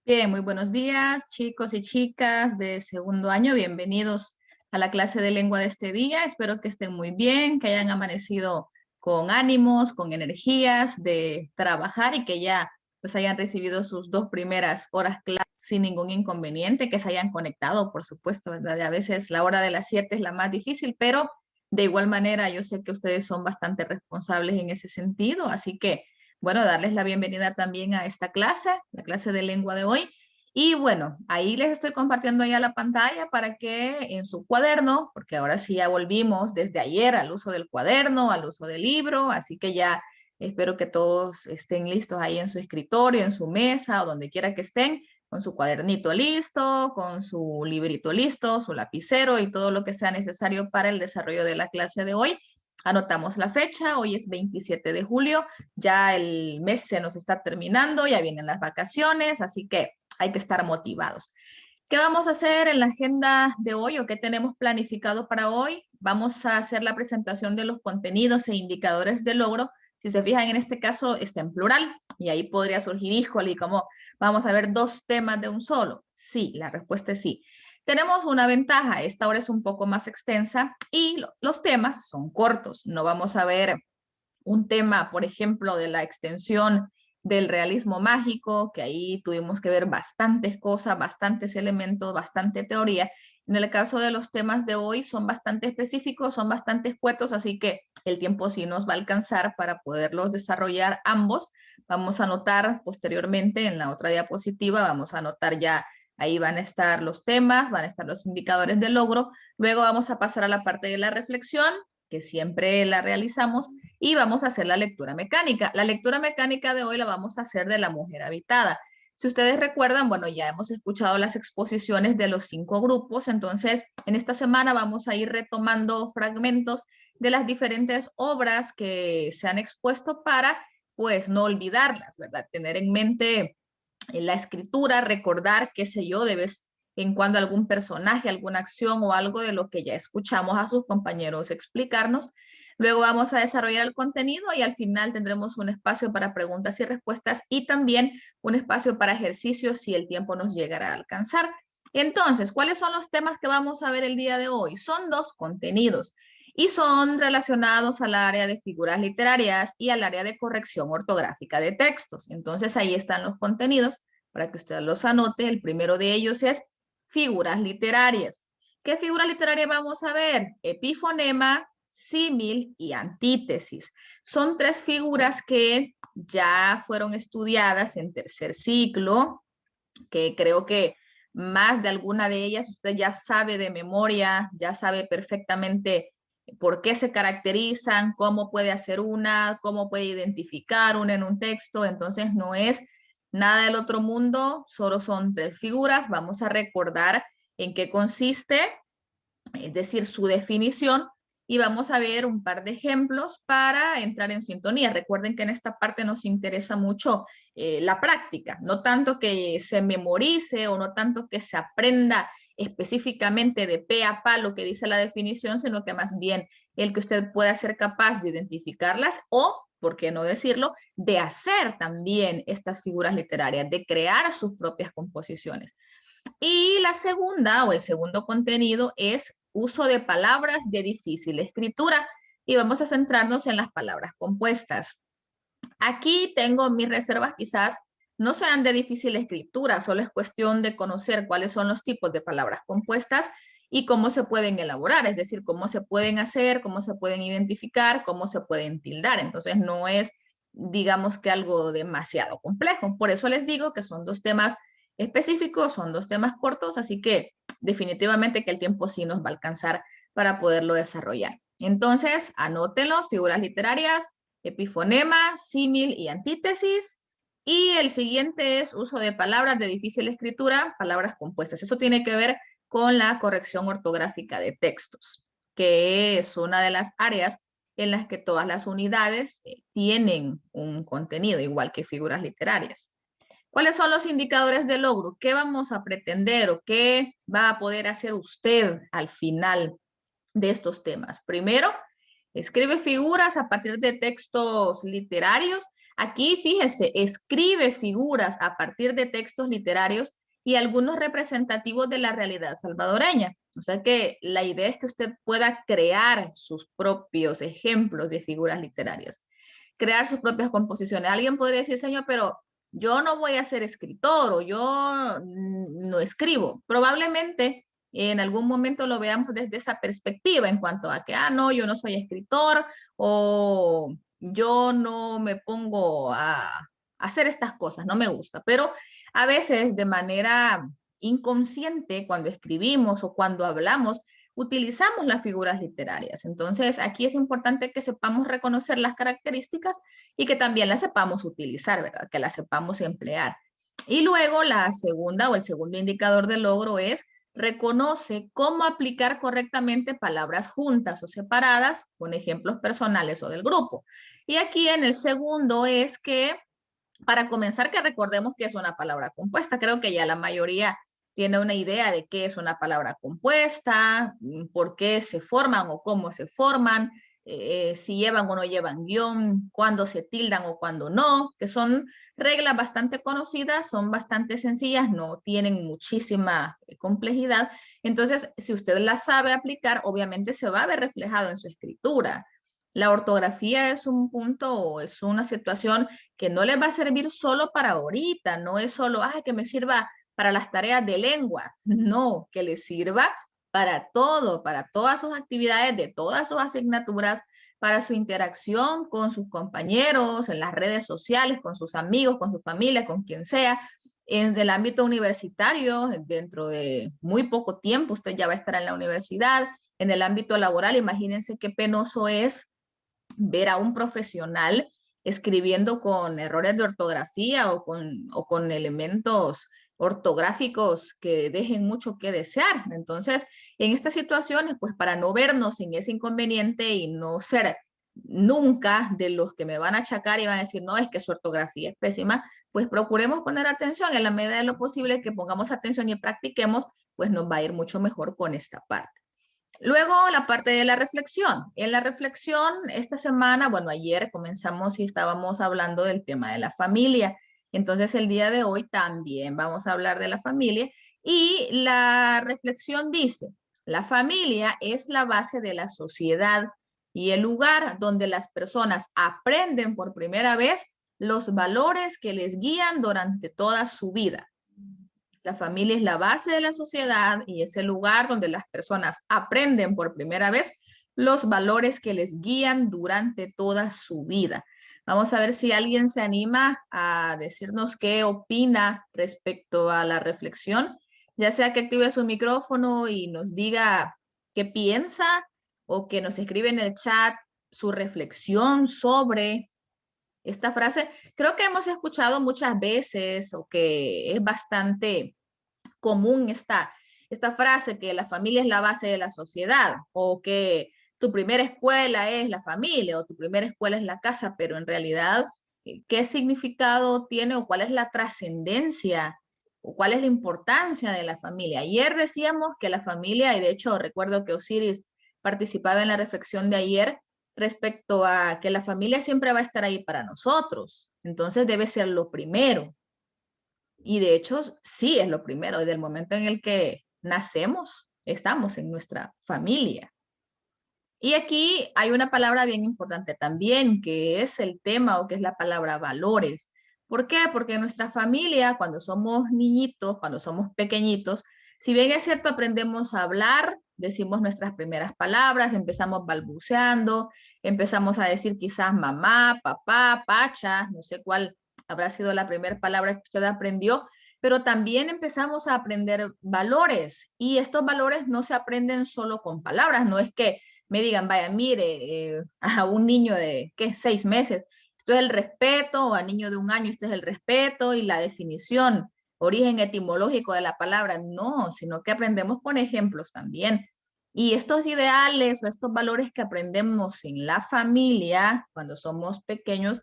Bien, muy buenos días, chicos y chicas de segundo año. Bienvenidos a la clase de lengua de este día. Espero que estén muy bien, que hayan amanecido con ánimos, con energías de trabajar y que ya pues hayan recibido sus dos primeras horas clase sin ningún inconveniente, que se hayan conectado, por supuesto, ¿verdad? Y a veces la hora de las 7 es la más difícil, pero de igual manera yo sé que ustedes son bastante responsables en ese sentido, así que bueno, darles la bienvenida también a esta clase, la clase de lengua de hoy. Y bueno, ahí les estoy compartiendo ya la pantalla para que en su cuaderno, porque ahora sí ya volvimos desde ayer al uso del cuaderno, al uso del libro, así que ya espero que todos estén listos ahí en su escritorio, en su mesa o donde quiera que estén, con su cuadernito listo, con su librito listo, su lapicero y todo lo que sea necesario para el desarrollo de la clase de hoy. Anotamos la fecha, hoy es 27 de julio, ya el mes se nos está terminando, ya vienen las vacaciones, así que hay que estar motivados. ¿Qué vamos a hacer en la agenda de hoy o qué tenemos planificado para hoy? Vamos a hacer la presentación de los contenidos e indicadores de logro. Si se fijan, en este caso está en plural y ahí podría surgir, híjole, y como vamos a ver dos temas de un solo. Sí, la respuesta es sí. Tenemos una ventaja, esta hora es un poco más extensa y los temas son cortos. No vamos a ver un tema, por ejemplo, de la extensión del realismo mágico, que ahí tuvimos que ver bastantes cosas, bastantes elementos, bastante teoría. En el caso de los temas de hoy son bastante específicos, son bastante escuetos, así que el tiempo sí nos va a alcanzar para poderlos desarrollar ambos. Vamos a anotar posteriormente en la otra diapositiva, vamos a anotar ya, ahí van a estar los temas, van a estar los indicadores de logro. Luego vamos a pasar a la parte de la reflexión, que siempre la realizamos, y vamos a hacer la lectura mecánica. La lectura mecánica de hoy la vamos a hacer de La Mujer Habitada. Si ustedes recuerdan, bueno, ya hemos escuchado las exposiciones de los 5 grupos, entonces en esta semana vamos a ir retomando fragmentos de las diferentes obras que se han expuesto para, pues, no olvidarlas, ¿verdad? Tener en mente en la escritura, recordar, qué sé yo, de vez en cuando algún personaje, alguna acción o algo de lo que ya escuchamos a sus compañeros explicarnos. Luego vamos a desarrollar el contenido y al final tendremos un espacio para preguntas y respuestas y también un espacio para ejercicios si el tiempo nos llegará a alcanzar. Entonces, ¿cuáles son los temas que vamos a ver el día de hoy? Son dos contenidos y son relacionados al área de figuras literarias y al área de corrección ortográfica de textos. Entonces ahí están los contenidos para que usted los anote. El primero de ellos es figuras literarias. ¿Qué figuras literarias vamos a ver? Epifonema, símil y antítesis. Son tres figuras que ya fueron estudiadas en tercer ciclo, que creo que más de alguna de ellas usted ya sabe de memoria, ya sabe perfectamente por qué se caracterizan, cómo puede hacer una, cómo puede identificar una en un texto. Entonces no es nada del otro mundo, solo son tres figuras. Vamos a recordar en qué consiste, es decir, su definición, y vamos a ver un par de ejemplos para entrar en sintonía. Recuerden que en esta parte nos interesa mucho la práctica, no tanto que se memorice o no tanto que se aprenda específicamente de pe a pa lo que dice la definición, sino que más bien el que usted pueda ser capaz de identificarlas o, por qué no decirlo, de hacer también estas figuras literarias, de crear sus propias composiciones. Y la segunda o el segundo contenido es uso de palabras de difícil escritura y vamos a centrarnos en las palabras compuestas. Aquí tengo mis reservas, quizás no sean de difícil escritura, solo es cuestión de conocer cuáles son los tipos de palabras compuestas y cómo se pueden elaborar, es decir, cómo se pueden hacer, cómo se pueden identificar, cómo se pueden tildar. Entonces no es, digamos que algo demasiado complejo. Por eso les digo que son dos temas específicos, son dos temas cortos, así que definitivamente que el tiempo sí nos va a alcanzar para poderlo desarrollar. Entonces, anótenlos, figuras literarias, epifonema, símil y antítesis. Y el siguiente es uso de palabras de difícil escritura, palabras compuestas. Eso tiene que ver con la corrección ortográfica de textos, que es una de las áreas en las que todas las unidades tienen un contenido, igual que figuras literarias. ¿Cuáles son los indicadores de logro? ¿Qué vamos a pretender o qué va a poder hacer usted al final de estos temas? Primero, escribe figuras a partir de textos literarios. Aquí, fíjese, escribe figuras a partir de textos literarios y algunos representativos de la realidad salvadoreña. O sea que la idea es que usted pueda crear sus propios ejemplos de figuras literarias, crear sus propias composiciones. Alguien podría decir, señor, pero yo no voy a ser escritor o yo no escribo. Probablemente en algún momento lo veamos desde esa perspectiva en cuanto a que, no, yo no soy escritor o yo no me pongo a hacer estas cosas, no me gusta, pero a veces de manera inconsciente, cuando escribimos o cuando hablamos, utilizamos las figuras literarias. Entonces, aquí es importante que sepamos reconocer las características y que también las sepamos utilizar, ¿verdad? Que las sepamos emplear. Y luego la segunda o el segundo indicador de logro es reconoce cómo aplicar correctamente palabras juntas o separadas con ejemplos personales o del grupo. Y aquí en el segundo es que, para comenzar, que recordemos que es una palabra compuesta. Creo que ya la mayoría tiene una idea de qué es una palabra compuesta, por qué se forman o cómo se forman, si llevan o no llevan guión, cuándo se tildan o cuándo no, que son reglas bastante conocidas, son bastante sencillas, no tienen muchísima complejidad. Entonces, si usted las sabe aplicar, obviamente se va a ver reflejado en su escritura. La ortografía es un punto o es una situación que no les va a servir solo para ahorita, no es solo, que me sirva para las tareas de lengua, no, que les sirva para todo, para todas sus actividades, de todas sus asignaturas, para su interacción con sus compañeros, en las redes sociales, con sus amigos, con su familia, con quien sea. En el ámbito universitario, dentro de muy poco tiempo, usted ya va a estar en la universidad. En el ámbito laboral, imagínense qué penoso es ver a un profesional escribiendo con errores de ortografía o con elementos ortográficos que dejen mucho que desear. Entonces, en estas situaciones, pues para no vernos en ese inconveniente y no ser nunca de los que me van a achacar y van a decir, no, es que su ortografía es pésima, pues procuremos poner atención en la medida de lo posible, que pongamos atención y practiquemos, pues nos va a ir mucho mejor con esta parte. Luego la parte de la reflexión. En la reflexión, esta semana, bueno, ayer comenzamos y estábamos hablando del tema de la familia. Entonces, el día de hoy también vamos a hablar de la familia. Y la reflexión dice, la familia es la base de la sociedad y el lugar donde las personas aprenden por primera vez los valores que les guían durante toda su vida. La familia es la base de la sociedad y es el lugar donde las personas aprenden por primera vez los valores que les guían durante toda su vida. Vamos a ver si alguien se anima a decirnos qué opina respecto a la reflexión, ya sea que active su micrófono y nos diga qué piensa o que nos escribe en el chat su reflexión sobre esta frase. Creo que hemos escuchado muchas veces o que es bastante común esta frase que la familia es la base de la sociedad o que tu primera escuela es la familia o tu primera escuela es la casa, pero en realidad, ¿qué significado tiene o cuál es la trascendencia o cuál es la importancia de la familia? Ayer decíamos que la familia, y de hecho recuerdo que Osiris participaba en la reflexión de ayer respecto a que la familia siempre va a estar ahí para nosotros, entonces debe ser lo primero. Y de hecho, sí es lo primero, desde el momento en el que nacemos, estamos en nuestra familia. Y aquí hay una palabra bien importante también, que es el tema o que es la palabra valores. ¿Por qué? Porque en nuestra familia, cuando somos niñitos, cuando somos pequeñitos, si bien es cierto, aprendemos a hablar, decimos nuestras primeras palabras, empezamos balbuceando, empezamos a decir quizás mamá, papá, pacha, no sé cuál habrá sido la primera palabra que usted aprendió, pero también empezamos a aprender valores y estos valores no se aprenden solo con palabras, no es que me digan, vaya, mire, a un niño de, ¿qué? 6 meses, esto es el respeto, o a niño de 1 año, esto es el respeto y la definición, origen etimológico de la palabra, no, sino que aprendemos con ejemplos también. Y estos ideales o estos valores que aprendemos en la familia, cuando somos pequeños,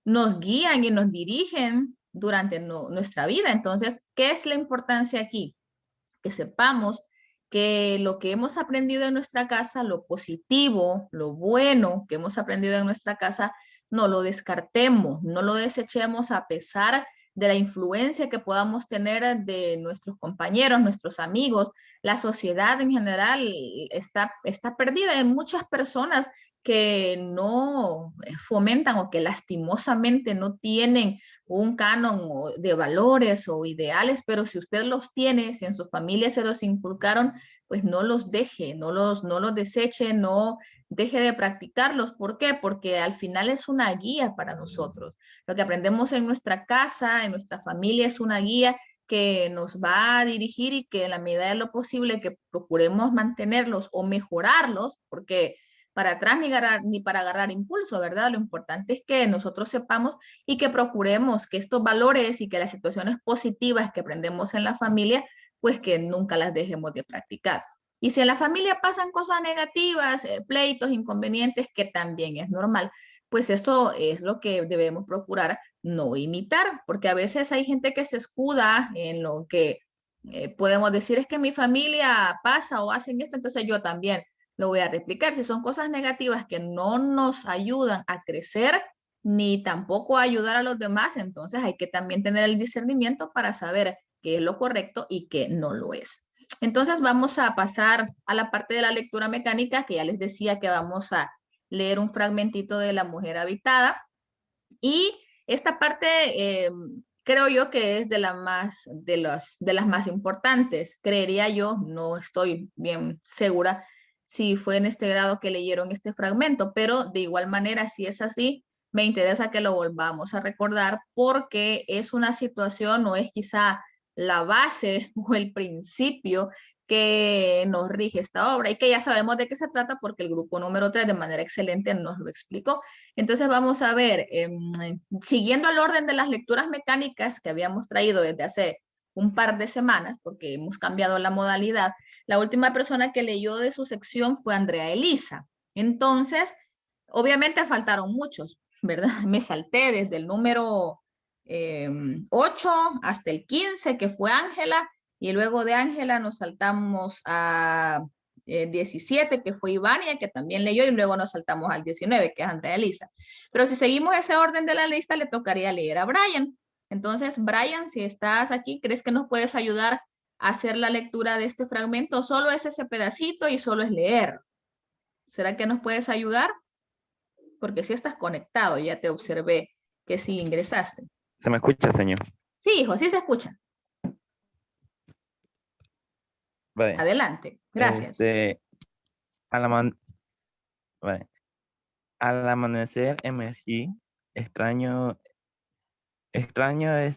nos guían y nos dirigen durante nuestra vida. Entonces, ¿qué es la importancia aquí? Que sepamos que lo que hemos aprendido en nuestra casa, lo positivo, lo bueno que hemos aprendido en nuestra casa, no lo descartemos, no lo desechemos a pesar de la influencia que podamos tener de nuestros compañeros, nuestros amigos. La sociedad en general está perdida. Hay muchas personas que no fomentan o que lastimosamente no tienen un canon de valores o ideales, pero si usted los tiene, si en su familia se los inculcaron, pues no los deje, no los deseche, no deje de practicarlos. ¿Por qué? Porque al final es una guía para nosotros. Lo que aprendemos en nuestra casa, en nuestra familia, es una guía que nos va a dirigir y que en la medida de lo posible que procuremos mantenerlos o mejorarlos, porque para atrás ni para agarrar impulso, ¿verdad? Lo importante es que nosotros sepamos y que procuremos que estos valores y que las situaciones positivas que aprendemos en la familia, pues que nunca las dejemos de practicar. Y si en la familia pasan cosas negativas, pleitos, inconvenientes, que también es normal, pues esto es lo que debemos procurar no imitar, porque a veces hay gente que se escuda en lo que podemos decir es que mi familia pasa o hacen esto, entonces yo también lo voy a replicar. Si son cosas negativas que no nos ayudan a crecer, ni tampoco a ayudar a los demás, entonces hay que también tener el discernimiento para saber qué es lo correcto y qué no lo es. Entonces vamos a pasar a la parte de la lectura mecánica, que ya les decía que vamos a leer un fragmentito de La Mujer Habitada. Y esta parte creo yo que es de las más importantes, creería yo, no estoy bien segura si fue en este grado que leyeron este fragmento, pero de igual manera, si es así, me interesa que lo volvamos a recordar porque es una situación o es quizá la base o el principio que nos rige esta obra y que ya sabemos de qué se trata porque el grupo número 3 de manera excelente nos lo explicó. Entonces vamos a ver, siguiendo el orden de las lecturas mecánicas que habíamos traído desde hace un par de semanas, porque hemos cambiado la modalidad, la última persona que leyó de su sección fue Andrea Elisa. Entonces, obviamente faltaron muchos, ¿verdad? Me salté desde el número 8 hasta el 15, que fue Ángela, y luego de Ángela nos saltamos a 17, que fue Ivania, que también leyó, y luego nos saltamos al 19, que es Andrea Elisa. Pero si seguimos ese orden de la lista, le tocaría leer a Brian. Entonces, Brian, si estás aquí, ¿crees que nos puedes ayudar a hacer la lectura de este fragmento? Solo es ese pedacito y solo es leer. ¿Será que nos puedes ayudar? Porque si estás conectado, ya te observé que sí ingresaste. ¿Se me escucha, señor? Sí, hijo, sí se escucha. Vale. Adelante, gracias. Al, aman- vale. Al amanecer emergí, extraño es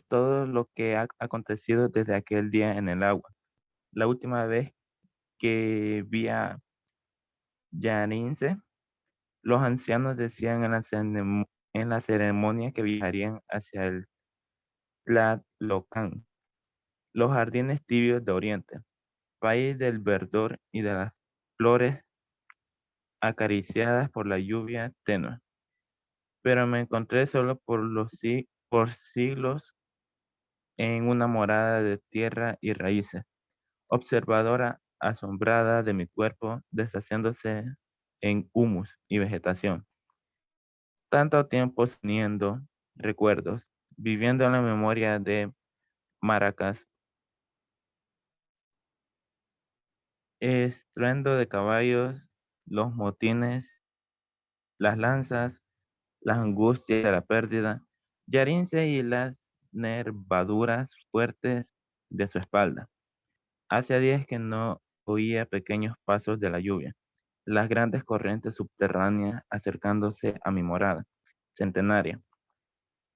todo lo que ha acontecido desde aquel día en el agua. La última vez que vi a Yarinze, los ancianos decían en la ceremonia que viajarían hacia el Tlalocan, los jardines tibios de Oriente, país del verdor y de las flores acariciadas por la lluvia tenue. Pero me encontré solo por siglos en una morada de tierra y raíces, observadora asombrada de mi cuerpo deshaciéndose en humus y vegetación. Tanto tiempo teniendo recuerdos, viviendo en la memoria de maracas, estruendo de caballos, los motines, las lanzas, las angustias de la pérdida, Yarince y las nervaduras fuertes de su espalda. Hace días que no oía pequeños pasos de la lluvia, las grandes corrientes subterráneas acercándose a mi morada centenaria,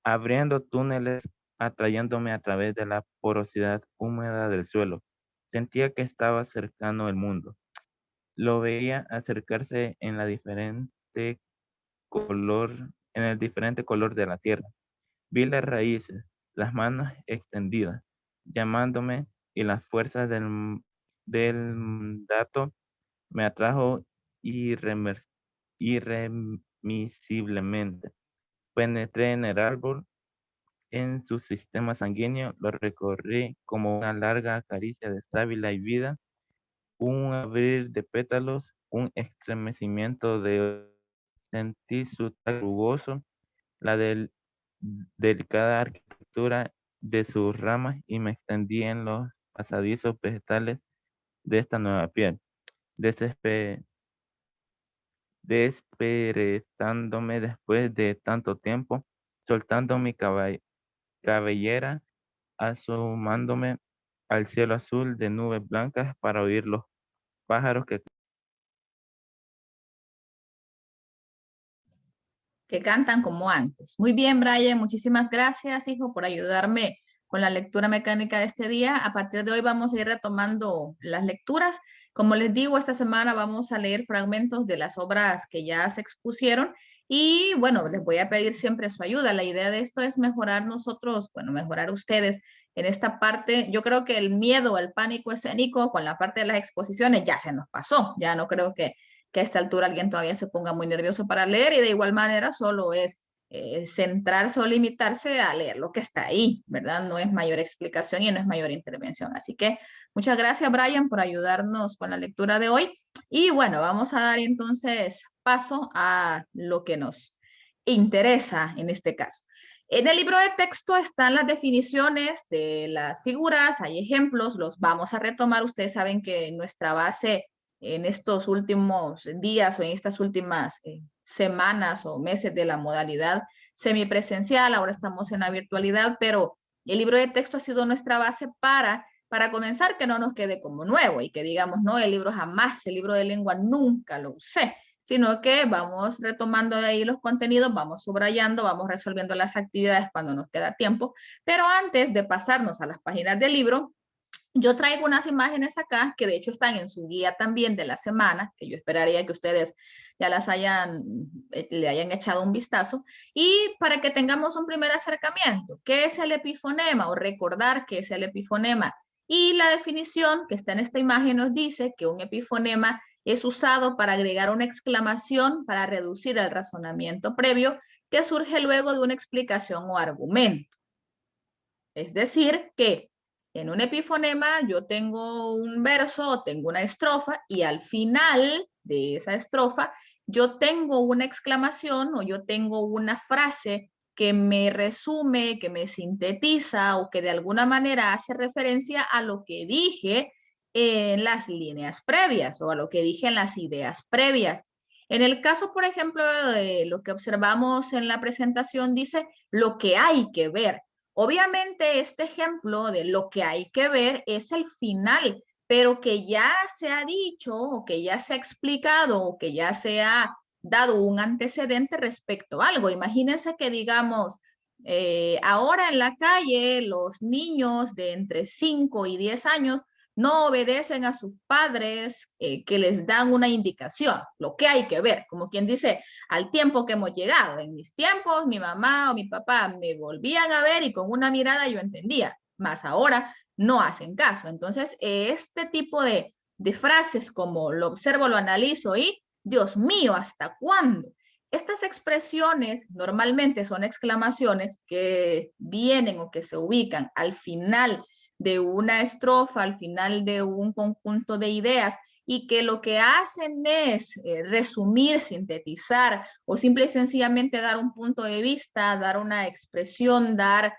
abriendo túneles, atrayéndome a través de la porosidad húmeda del suelo. Sentía que estaba cercano el mundo. Lo veía acercarse en el diferente color de la tierra. Vi las raíces, las manos extendidas, llamándome y las fuerzas del dato me atrajo irremisiblemente. Penetré en el árbol, en su sistema sanguíneo, lo recorrí como una larga caricia de sábila y vida, un abrir de pétalos, un estremecimiento de sentí su tacto rugoso la delicada arquitectura de sus ramas y me extendí en los pasadizos vegetales de esta nueva piel, desperezándome después de tanto tiempo, soltando mi cabellera, asomándome al cielo azul de nubes blancas para oír los pájaros que cantan como antes. Muy bien, Brian, muchísimas gracias, hijo, por ayudarme con la lectura mecánica de este día. A partir de hoy vamos a ir retomando las lecturas. Como les digo, esta semana vamos a leer fragmentos de las obras que ya se expusieron y bueno, les voy a pedir siempre su ayuda. La idea de esto es mejorar nosotros, bueno, mejorar ustedes en esta parte. Yo creo que el miedo, el pánico escénico con la parte de las exposiciones ya se nos pasó. Ya no creo que a esta altura alguien todavía se ponga muy nervioso para leer y de igual manera solo es centrarse o limitarse a leer lo que está ahí, ¿verdad? No es mayor explicación y no es mayor intervención. Así que muchas gracias, Brian, por ayudarnos con la lectura de hoy. Y bueno, vamos a dar entonces paso a lo que nos interesa en este caso. En el libro de texto están las definiciones de las figuras, hay ejemplos, los vamos a retomar. Ustedes saben que nuestra base en estos últimos días o en estas últimas semanas o meses de la modalidad semipresencial, ahora estamos en la virtualidad, pero el libro de texto ha sido nuestra base para comenzar, que no nos quede como nuevo y que digamos, no, el libro jamás, el libro de lengua nunca lo usé, sino que vamos retomando de ahí los contenidos, vamos subrayando, vamos resolviendo las actividades cuando nos queda tiempo, pero antes de pasarnos a las páginas del libro, yo traigo unas imágenes acá que de hecho están en su guía también de la semana, que yo esperaría que ustedes ya las le hayan echado un vistazo, y para que tengamos un primer acercamiento, ¿qué es el epifonema? O recordar qué es el epifonema. Y la definición que está en esta imagen nos dice que un epifonema es usado para agregar una exclamación para reducir el razonamiento previo que surge luego de una explicación o argumento. Es decir, que en un epifonema yo tengo un verso o tengo una estrofa y al final de esa estrofa yo tengo una exclamación o yo tengo una frase que me resume, que me sintetiza o que de alguna manera hace referencia a lo que dije en las líneas previas o a lo que dije en las ideas previas. En el caso, por ejemplo, de lo que observamos en la presentación, dice lo que hay que ver. Obviamente este ejemplo de lo que hay que ver es el final, pero que ya se ha dicho o que ya se ha explicado o que ya se ha dado un antecedente respecto a algo. Imagínense que digamos, ahora en la calle los niños de entre 5 y 10 años no obedecen a sus padres que les dan una indicación, lo que hay que ver, como quien dice, al tiempo que hemos llegado. En mis tiempos, mi mamá o mi papá me volvían a ver y con una mirada yo entendía, más ahora no hacen caso. Entonces, este tipo de frases como lo observo, lo analizo y, Dios mío, ¿hasta cuándo? Estas expresiones normalmente son exclamaciones que vienen o que se ubican al final de una estrofa, al final de un conjunto de ideas y que lo que hacen es resumir, sintetizar o simple y sencillamente dar un punto de vista, dar una expresión, dar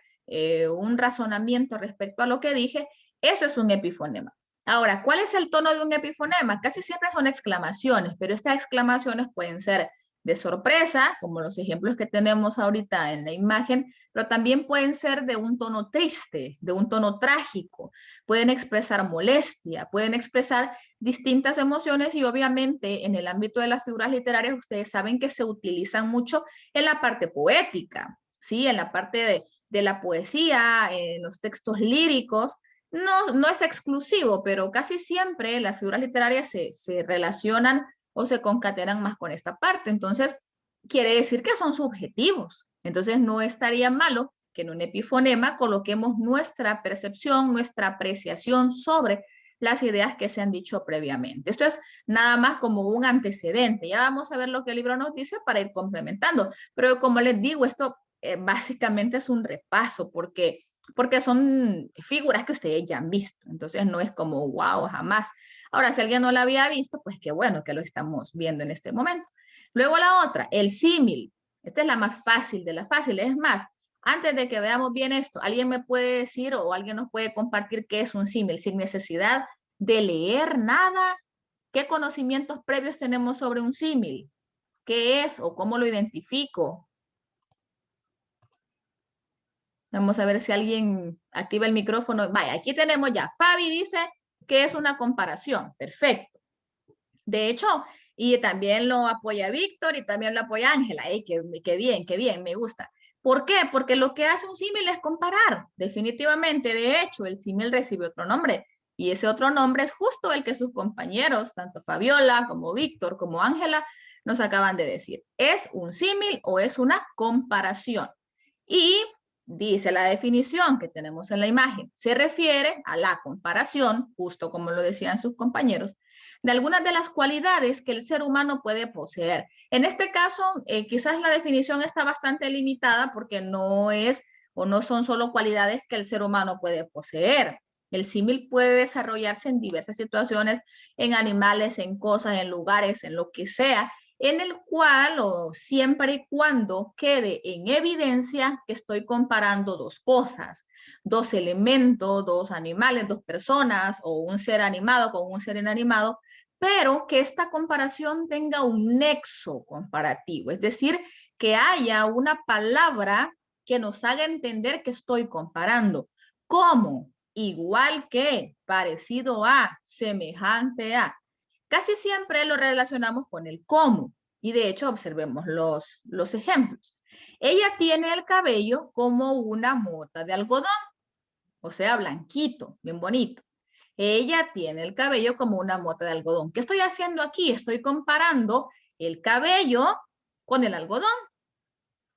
un razonamiento respecto a lo que dije, eso es un epifonema. Ahora, ¿cuál es el tono de un epifonema? Casi siempre son exclamaciones, pero estas exclamaciones pueden ser de sorpresa, como los ejemplos que tenemos ahorita en la imagen, pero también pueden ser de un tono triste, de un tono trágico, pueden expresar molestia, pueden expresar distintas emociones y obviamente en el ámbito de las figuras literarias ustedes saben que se utilizan mucho en la parte poética, ¿sí? En la parte de la poesía, en los textos líricos, no es exclusivo, pero casi siempre las figuras literarias se relacionan o se concatenan más con esta parte. Entonces, quiere decir que son subjetivos. Entonces, no estaría malo que en un epifonema coloquemos nuestra percepción, nuestra apreciación sobre las ideas que se han dicho previamente. Esto es nada más como un antecedente. Ya vamos a ver lo que el libro nos dice para ir complementando. Pero como les digo, esto básicamente es un repaso porque son figuras que ustedes ya han visto. Entonces no es como, wow, jamás. Ahora, si alguien no la había visto, pues qué bueno que lo estamos viendo en este momento. Luego la otra, el símil. Esta es la más fácil de las fáciles. Es más, antes de que veamos bien esto, ¿alguien me puede decir o alguien nos puede compartir qué es un símil sin necesidad de leer nada? ¿Qué conocimientos previos tenemos sobre un símil? ¿Qué es o cómo lo identifico? Vamos a ver si alguien activa el micrófono. Vaya, aquí tenemos ya. Fabi dice que es una comparación. Perfecto. De hecho, y también lo apoya Víctor y también lo apoya Ángela. Qué bien, me gusta. ¿Por qué? Porque lo que hace un símil es comparar. Definitivamente, de hecho, el símil recibe otro nombre. Y ese otro nombre es justo el que sus compañeros, tanto Fabiola como Víctor como Ángela, nos acaban de decir. ¿Es un símil o es una comparación? Y dice la definición que tenemos en la imagen, se refiere a la comparación, justo como lo decían sus compañeros, de algunas de las cualidades que el ser humano puede poseer. En este caso, quizás la definición está bastante limitada porque no es o no son solo cualidades que el ser humano puede poseer. El símil puede desarrollarse en diversas situaciones, en animales, en cosas, en lugares, en lo que sea, en el cual o siempre y cuando quede en evidencia que estoy comparando dos cosas, dos elementos, dos animales, dos personas o un ser animado con un ser inanimado, pero que esta comparación tenga un nexo comparativo, es decir, que haya una palabra que nos haga entender que estoy comparando. ¿Cómo? Igual que, parecido a, semejante a. Casi siempre lo relacionamos con el cómo y de hecho observemos los ejemplos. Ella tiene el cabello como una mota de algodón, o sea, blanquito, bien bonito. Ella tiene el cabello como una mota de algodón. ¿Qué estoy haciendo aquí? Estoy comparando el cabello con el algodón.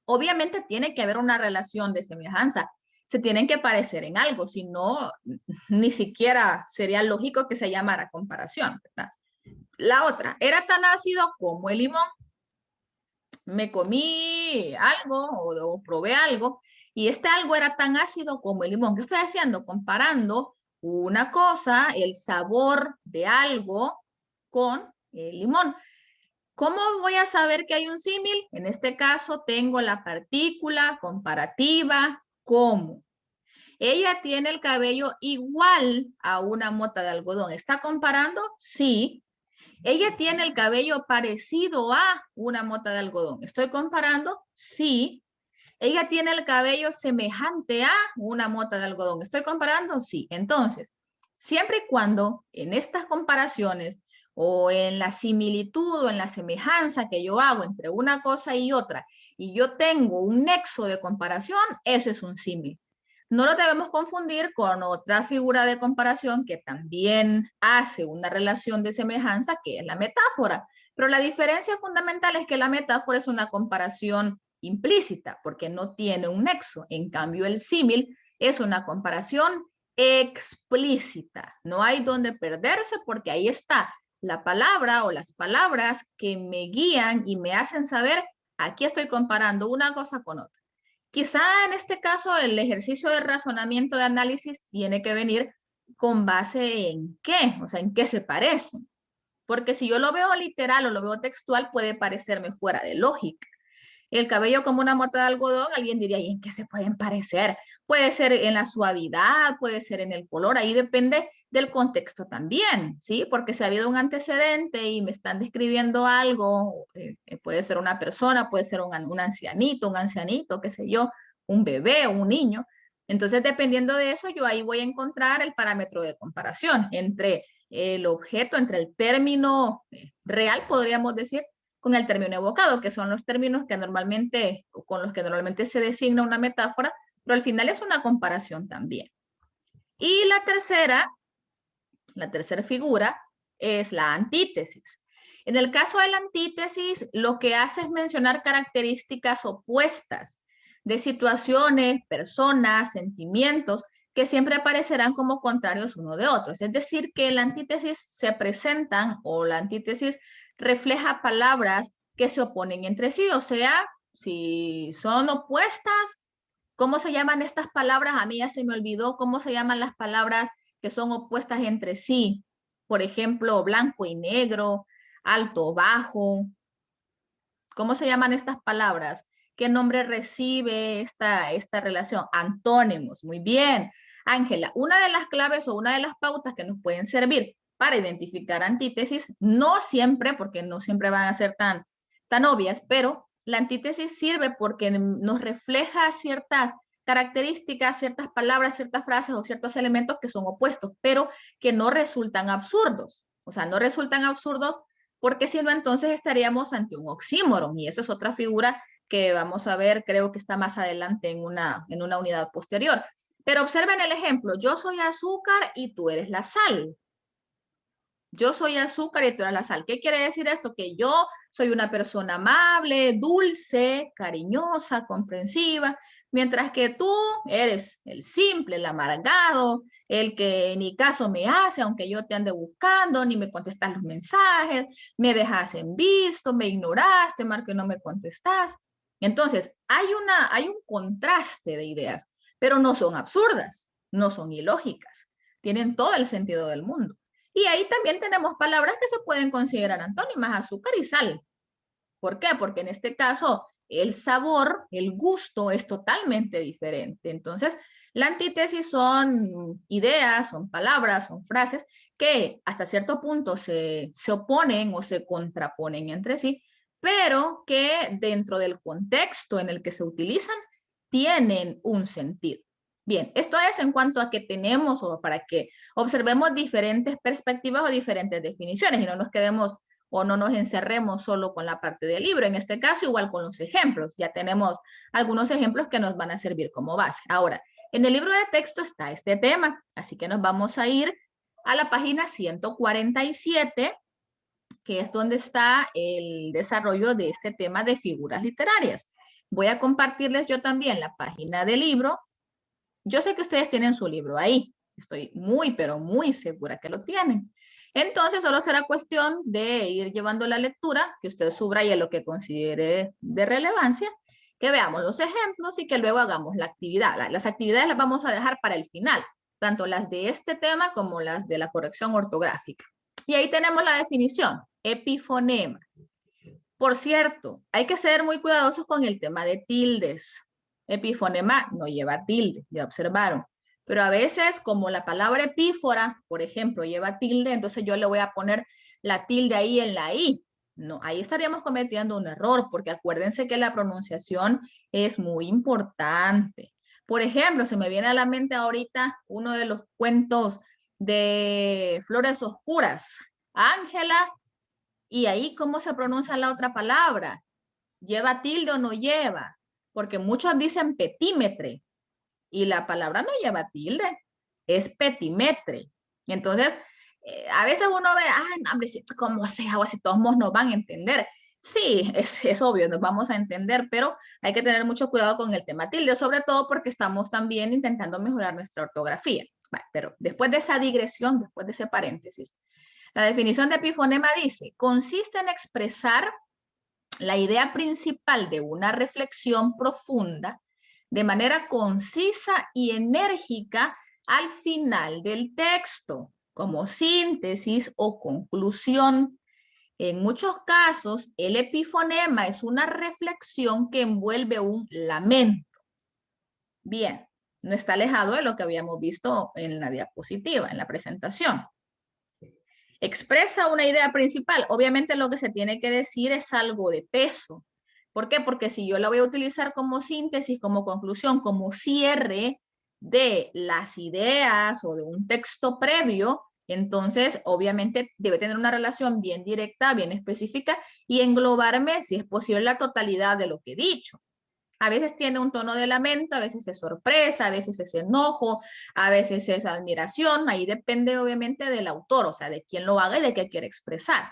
Obviamente tiene que haber una relación de semejanza. Se tienen que parecer en algo, si no, ni siquiera sería lógico que se llamara comparación, ¿verdad? La otra, era tan ácido como el limón. Me comí algo o probé algo y este algo era tan ácido como el limón. ¿Qué estoy haciendo? Comparando una cosa, el sabor de algo con el limón. ¿Cómo voy a saber que hay un símil? En este caso tengo la partícula comparativa como. Ella tiene el cabello igual a una mota de algodón. ¿Está comparando? Sí. Ella tiene el cabello parecido a una mota de algodón. ¿Estoy comparando? Sí. Ella tiene el cabello semejante a una mota de algodón. ¿Estoy comparando? Sí. Entonces, siempre y cuando en estas comparaciones o en la similitud o en la semejanza que yo hago entre una cosa y otra, y yo tengo un nexo de comparación, eso es un símil. No lo debemos confundir con otra figura de comparación que también hace una relación de semejanza, que es la metáfora. Pero la diferencia fundamental es que la metáfora es una comparación implícita, porque no tiene un nexo. En cambio, el símil es una comparación explícita. No hay donde perderse porque ahí está la palabra o las palabras que me guían y me hacen saber, aquí estoy comparando una cosa con otra. Quizá en este caso el ejercicio de razonamiento de análisis tiene que venir con base en qué, o sea, en qué se parecen. Porque si yo lo veo literal o lo veo textual, puede parecerme fuera de lógica. El cabello como una mota de algodón, alguien diría, ¿y en qué se pueden parecer? Puede ser en la suavidad, puede ser en el color, ahí depende del contexto también, ¿sí? Porque si ha habido un antecedente y me están describiendo algo, puede ser una persona, puede ser un ancianito, qué sé yo, un bebé o un niño. Entonces, dependiendo de eso, yo ahí voy a encontrar el parámetro de comparación entre el objeto, entre el término real, podríamos decir, con el término evocado, que son los términos que normalmente, o con los que normalmente se designa una metáfora, pero al final es una comparación también. Y la tercera figura es la antítesis. En el caso de la antítesis, lo que hace es mencionar características opuestas de situaciones, personas, sentimientos, que siempre aparecerán como contrarios uno de otros. Es decir, que la antítesis se presentan o la antítesis refleja palabras que se oponen entre sí, o sea, si son opuestas, ¿cómo se llaman estas palabras? A mí ya se me olvidó cómo se llaman las palabras que son opuestas entre sí. Por ejemplo, blanco y negro, alto, bajo. ¿Cómo se llaman estas palabras? ¿Qué nombre recibe esta relación? Antónimos, muy bien. Ángela, una de las claves o una de las pautas que nos pueden servir para identificar antítesis, no siempre, porque no siempre van a ser tan obvias, pero la antítesis sirve porque nos refleja ciertas características, ciertas palabras, ciertas frases o ciertos elementos que son opuestos, pero que no resultan absurdos. O sea, no resultan absurdos porque si no, entonces estaríamos ante un oxímoron y eso es otra figura que vamos a ver, creo que está más adelante en una unidad posterior. Pero observen el ejemplo, yo soy azúcar y tú eres la sal. Yo soy azúcar y tú eres la sal. ¿Qué quiere decir esto? Que yo soy una persona amable, dulce, cariñosa, comprensiva, mientras que tú eres el simple, el amargado, el que ni caso me hace, aunque yo te ande buscando, ni me contestas los mensajes, me dejas en visto, me ignoraste, Marco, y no me contestas. Entonces, hay un contraste de ideas, pero no son absurdas, no son ilógicas, tienen todo el sentido del mundo. Y ahí también tenemos palabras que se pueden considerar antónimas, azúcar y sal. ¿Por qué? Porque en este caso el sabor, el gusto es totalmente diferente. Entonces, la antítesis son ideas, son palabras, son frases que hasta cierto punto se oponen o se contraponen entre sí, pero que dentro del contexto en el que se utilizan tienen un sentido. Bien, esto es en cuanto a que tenemos o para que observemos diferentes perspectivas o diferentes definiciones y no nos quedemos o no nos encerremos solo con la parte del libro. En este caso, igual con los ejemplos. Ya tenemos algunos ejemplos que nos van a servir como base. Ahora, en el libro de texto está este tema, así que nos vamos a ir a la página 147, que es donde está el desarrollo de este tema de figuras literarias. Voy a compartirles yo también la página del libro. Yo sé que ustedes tienen su libro ahí. Estoy muy, pero muy segura que lo tienen. Entonces, solo será cuestión de ir llevando la lectura, que usted subraye lo que considere de relevancia, que veamos los ejemplos y que luego hagamos la actividad. Las actividades las vamos a dejar para el final, tanto las de este tema como las de la corrección ortográfica. Y ahí tenemos la definición, epifonema. Por cierto, hay que ser muy cuidadosos con el tema de tildes. Epifonema no lleva tilde, ya observaron. Pero a veces, como la palabra epífora, por ejemplo, lleva tilde, entonces yo le voy a poner la tilde ahí en la I. No, ahí estaríamos cometiendo un error, porque acuérdense que la pronunciación es muy importante. Por ejemplo, se me viene a la mente ahorita uno de los cuentos de Flores Oscuras. Ángela, y ahí, ¿cómo se pronuncia la otra palabra? ¿Lleva tilde o no lleva? Porque muchos dicen petímetre y la palabra no lleva tilde, es petimetre. Entonces, a veces uno ve, no, hombre, como sea, o si todos nos van a entender. Sí, es obvio, nos vamos a entender, pero hay que tener mucho cuidado con el tema tilde, sobre todo porque estamos también intentando mejorar nuestra ortografía. Vale, pero después de esa digresión, después de ese paréntesis, la definición de epifonema dice, consiste en expresar la idea principal de una reflexión profunda de manera concisa y enérgica al final del texto, como síntesis o conclusión. En muchos casos, el epifonema es una reflexión que envuelve un lamento. Bien, no está alejado de lo que habíamos visto en la diapositiva, en la presentación. Expresa una idea principal. Obviamente lo que se tiene que decir es algo de peso. ¿Por qué? Porque si yo la voy a utilizar como síntesis, como conclusión, como cierre de las ideas o de un texto previo, entonces obviamente debe tener una relación bien directa, bien específica y englobarme, si es posible, la totalidad de lo que he dicho. A veces tiene un tono de lamento, a veces es sorpresa, a veces es enojo, a veces es admiración. Ahí depende obviamente del autor, o sea, de quién lo haga y de qué quiere expresar.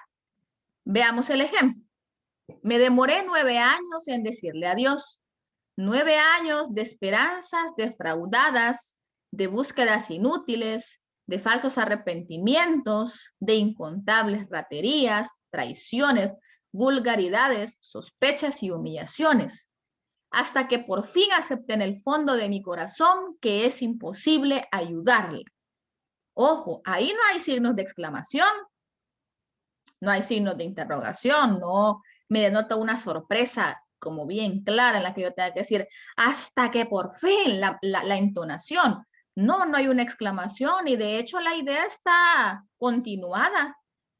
Veamos el ejemplo. Me demoré 9 años en decirle adiós. 9 años de esperanzas defraudadas, de búsquedas inútiles, de falsos arrepentimientos, de incontables raterías, traiciones, vulgaridades, sospechas y humillaciones hasta que por fin acepté en el fondo de mi corazón que es imposible ayudarle. Ojo, ahí no hay signos de exclamación, no hay signos de interrogación, no me denota una sorpresa como bien clara en la que yo tenga que decir, hasta que por fin la entonación. No, no hay una exclamación y de hecho la idea está continuada,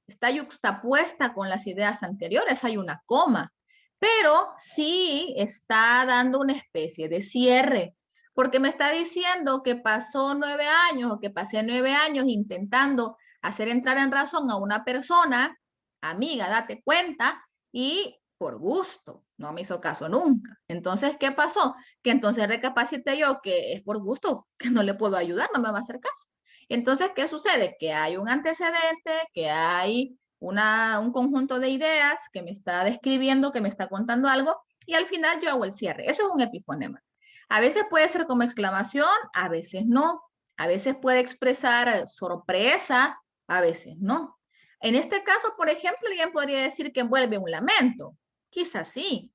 está yuxtapuesta con las ideas anteriores, hay una coma, pero sí está dando una especie de cierre, porque me está diciendo que pasó 9 años o que pasé 9 años intentando hacer entrar en razón a una persona, amiga, date cuenta, y por gusto, no me hizo caso nunca. Entonces, ¿qué pasó? Que entonces recapacité yo que es por gusto, que no le puedo ayudar, no me va a hacer caso. Entonces, ¿qué sucede? Que hay un antecedente, que hay un conjunto de ideas que me está describiendo, que me está contando algo, y al final yo hago el cierre. Eso es un epifonema. A veces puede ser como exclamación, a veces no. A veces puede expresar sorpresa, a veces no. En este caso, por ejemplo, alguien podría decir que envuelve un lamento. Quizás sí.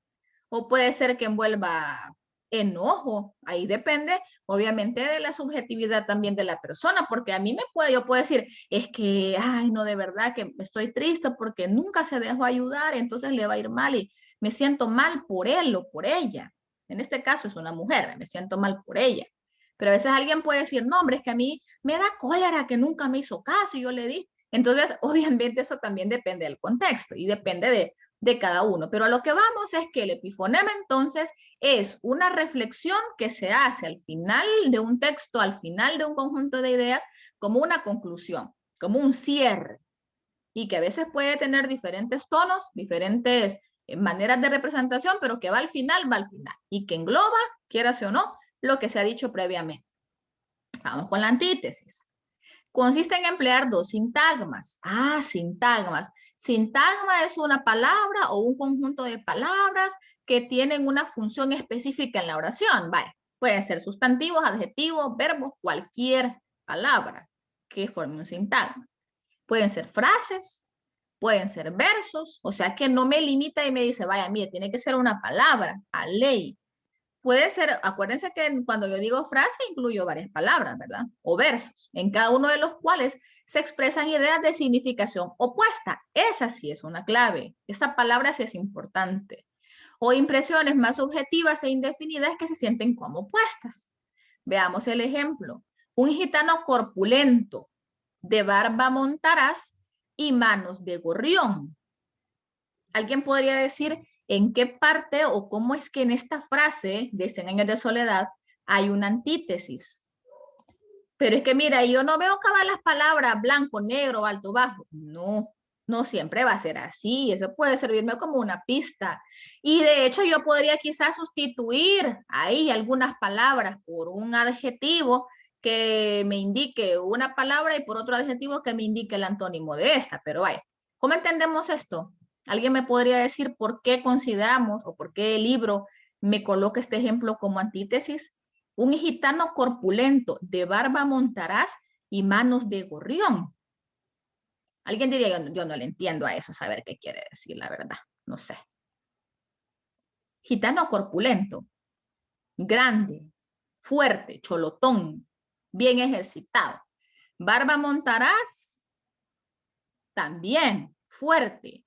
O puede ser que envuelva enojo. Ahí depende, obviamente, de la subjetividad también de la persona, porque a mí yo puedo decir, es que, ay, no, de verdad que estoy triste porque nunca se dejó ayudar, entonces le va a ir mal y me siento mal por él o por ella. En este caso es una mujer, me siento mal por ella. Pero a veces alguien puede decir, no, hombre, es que a mí me da cólera que nunca me hizo caso y yo le di. Entonces, obviamente eso también depende del contexto y depende de cada uno. Pero a lo que vamos es que el epifonema entonces es una reflexión que se hace al final de un texto, al final de un conjunto de ideas, como una conclusión, como un cierre, y que a veces puede tener diferentes tonos, diferentes maneras de representación, pero que va al final, y que engloba, quieras o no, lo que se ha dicho previamente. Vamos con la antítesis. Consiste en emplear dos sintagmas. Ah, sintagmas. Sintagma es una palabra o un conjunto de palabras que tienen una función específica en la oración. Vaya, pueden ser sustantivos, adjetivos, verbos, cualquier palabra que forme un sintagma. Pueden ser frases, pueden ser versos, o sea que no me limita y me dice, vaya, mire, tiene que ser una palabra, a ley. Puede ser, acuérdense que cuando yo digo frase incluyo varias palabras, ¿verdad? O versos, en cada uno de los cuales se expresan ideas de significación opuesta. Esa sí es una clave. Esta palabra sí es importante. O impresiones más subjetivas e indefinidas que se sienten como opuestas. Veamos el ejemplo. Un gitano corpulento, de barba montaraz y manos de gorrión. ¿Alguien podría decir en qué parte o cómo es que en esta frase de 100 años de soledad hay una antítesis? Pero es que mira, yo no veo cabal las palabras blanco, negro, alto, bajo. No, no siempre va a ser así. Eso puede servirme como una pista. Y de hecho yo podría quizás sustituir ahí algunas palabras por un adjetivo que me indique una palabra y por otro adjetivo que me indique el antónimo de esta. Pero vaya, ¿cómo entendemos esto? ¿Alguien me podría decir por qué consideramos o por qué el libro me coloca este ejemplo como antítesis? Un gitano corpulento, de barba montaraz y manos de gorrión. Alguien diría, yo no le entiendo a eso, saber qué quiere decir, la verdad. No sé. Gitano corpulento, grande, fuerte, cholotón, bien ejercitado. Barba montaraz, también fuerte.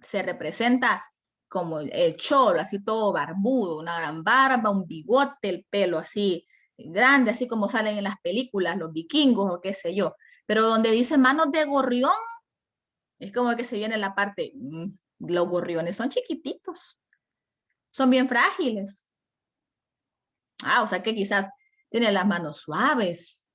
Se representa como el cholo, así todo barbudo, una gran barba, un bigote, el pelo así grande, así como salen en las películas, los vikingos o qué sé yo. Pero donde dice manos de gorrión, es como que se viene la parte, los gorriones son chiquititos, son bien frágiles. Ah, o sea que quizás tiene las manos suaves,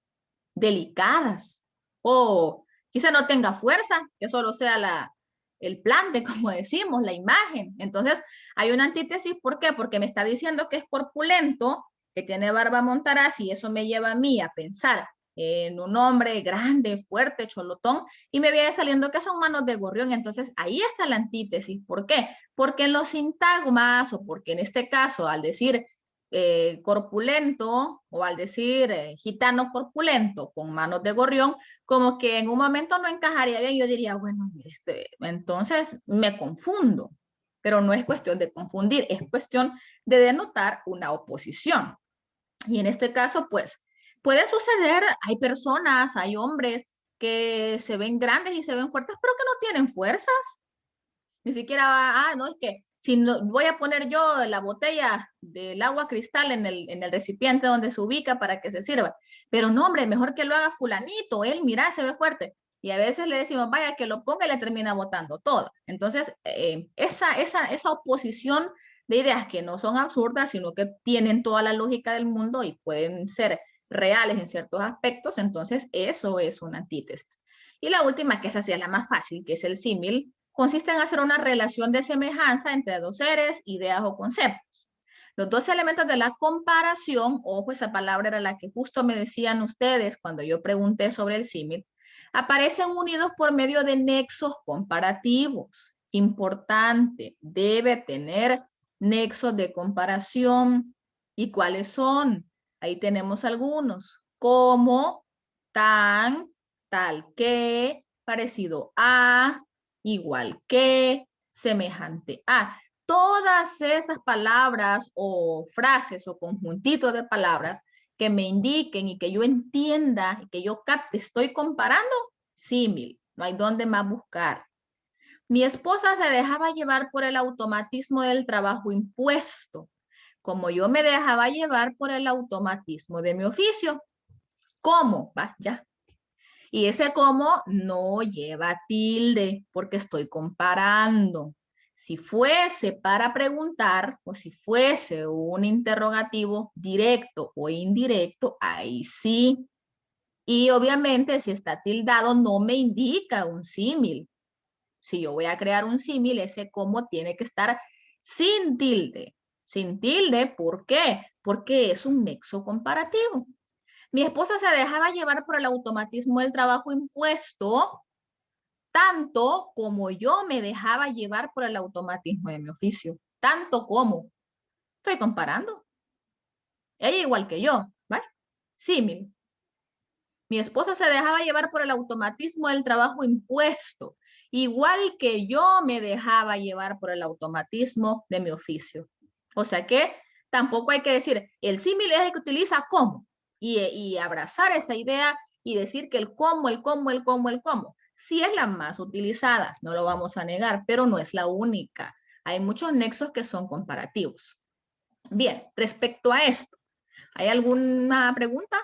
delicadas, o quizá no tenga fuerza, que solo sea el plante, como decimos, la imagen. Entonces, hay una antítesis, ¿por qué? Porque me está diciendo que es corpulento, que tiene barba montaraz, y eso me lleva a mí a pensar en un hombre grande, fuerte, cholotón, y me viene saliendo que son manos de gorrión. Entonces, ahí está la antítesis. ¿Por qué? Porque en los sintagmas, o porque en este caso, al decir corpulento o al decir gitano corpulento con manos de gorrión, como que en un momento no encajaría bien, yo diría, bueno, entonces me confundo, pero no es cuestión de confundir, es cuestión de denotar una oposición. Y en este caso, pues, puede suceder, hay personas, hay hombres que se ven grandes y se ven fuertes, pero que no tienen fuerzas, Ni siquiera va, no, es que si no, voy a poner yo la botella del agua cristal en el recipiente donde se ubica para que se sirva. Pero no, hombre, mejor que lo haga fulanito, él, mira, se ve fuerte. Y a veces le decimos, vaya, que lo ponga y le termina botando todo. Entonces, esa oposición de ideas que no son absurdas, sino que tienen toda la lógica del mundo y pueden ser reales en ciertos aspectos, entonces eso es una antítesis. Y la última, que esa sí es la más fácil, que es el símil, consiste en hacer una relación de semejanza entre dos seres, ideas o conceptos. Los dos elementos de la comparación, ojo, esa palabra era la que justo me decían ustedes cuando yo pregunté sobre el símil, aparecen unidos por medio de nexos comparativos. Importante, debe tener nexos de comparación. ¿Y cuáles son? Ahí tenemos algunos, como, tan, tal que, parecido a, igual que, semejante a. Todas esas palabras o frases o conjuntitos de palabras que me indiquen y que yo entienda y que yo capte, estoy comparando, símil, no hay dónde más buscar. Mi esposa se dejaba llevar por el automatismo del trabajo impuesto, como yo me dejaba llevar por el automatismo de mi oficio. ¿Cómo? Va, ya. Y ese cómo no lleva tilde porque estoy comparando. Si fuese para preguntar o si fuese un interrogativo directo o indirecto, ahí sí. Y obviamente si está tildado no me indica un símil. Si yo voy a crear un símil, ese cómo tiene que estar sin tilde. Sin tilde, ¿por qué? Porque es un nexo comparativo. Mi esposa se dejaba llevar por el automatismo del trabajo impuesto, tanto como yo me dejaba llevar por el automatismo de mi oficio. Tanto como. Estoy comparando. Ella igual que yo, ¿vale? Símil. Mi esposa se dejaba llevar por el automatismo del trabajo impuesto, igual que yo me dejaba llevar por el automatismo de mi oficio. O sea que tampoco hay que decir, el símil es el que utiliza cómo, y abrazar esa idea y decir que el cómo, el cómo, el cómo, el cómo. Sí es la más utilizada, no lo vamos a negar, pero no es la única. Hay muchos nexos que son comparativos. Bien, respecto a esto, ¿hay alguna pregunta?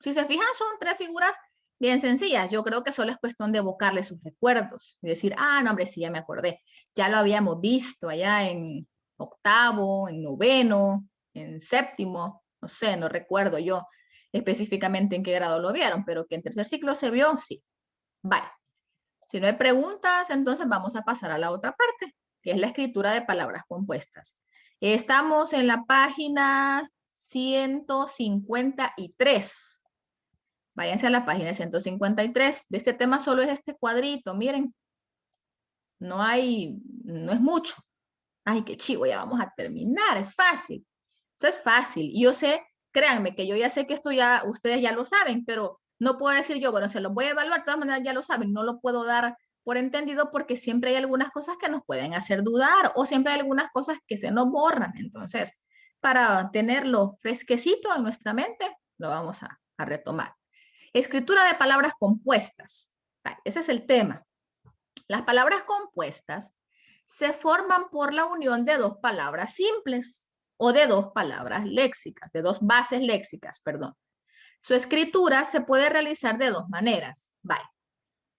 Si se fijan, son tres figuras bien sencillas. Yo creo que solo es cuestión de evocarle sus recuerdos y decir, no, hombre, sí, ya me acordé. Ya lo habíamos visto allá en octavo, en noveno, en séptimo, no sé, no recuerdo yo específicamente en qué grado lo vieron, pero que en tercer ciclo se vio, sí. Vale. Si no hay preguntas, entonces vamos a pasar a la otra parte, que es la escritura de palabras compuestas. Estamos en la página 153. Váyanse a la página 153. De este tema solo es este cuadrito, miren. No es mucho. Ay, qué chivo, ya vamos a terminar, es fácil. Eso es fácil. Y yo sé, créanme, que yo ya sé que esto ya, ustedes ya lo saben, pero no puedo decir yo, bueno, se los voy a evaluar, de todas maneras ya lo saben, no lo puedo dar por entendido porque siempre hay algunas cosas que nos pueden hacer dudar o siempre hay algunas cosas que se nos borran. Entonces, para tenerlo fresquecito en nuestra mente, lo vamos a retomar. Escritura de palabras compuestas. Ese es el tema. Las palabras compuestas se forman por la unión de dos palabras simples o de dos palabras léxicas, de dos bases léxicas, perdón. Su escritura se puede realizar de dos maneras.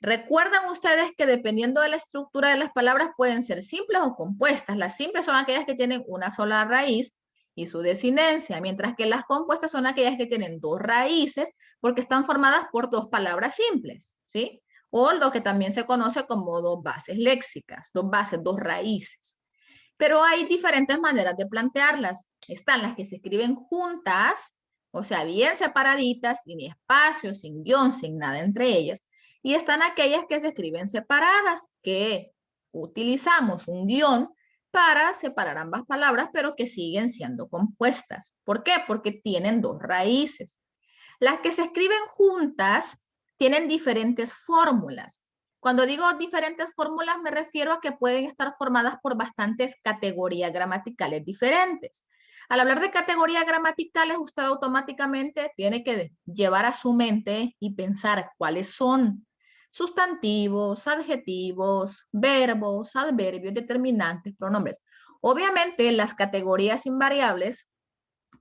Recuerdan ustedes que dependiendo de la estructura de las palabras pueden ser simples o compuestas. Las simples son aquellas que tienen una sola raíz y su desinencia, mientras que las compuestas son aquellas que tienen dos raíces porque están formadas por dos palabras simples, ¿sí? O lo que también se conoce como dos bases léxicas, dos bases, dos raíces. Pero hay diferentes maneras de plantearlas. Están las que se escriben juntas, o sea, bien separaditas, sin espacio, sin guión, sin nada entre ellas. Y están aquellas que se escriben separadas, que utilizamos un guión para separar ambas palabras, pero que siguen siendo compuestas. ¿Por qué? Porque tienen dos raíces. Las que se escriben juntas tienen diferentes fórmulas. Cuando digo diferentes fórmulas me refiero a que pueden estar formadas por bastantes categorías gramaticales diferentes. Al hablar de categorías gramaticales, usted automáticamente tiene que llevar a su mente y pensar cuáles son. Sustantivos, adjetivos, verbos, adverbios, determinantes, pronombres. Obviamente las categorías invariables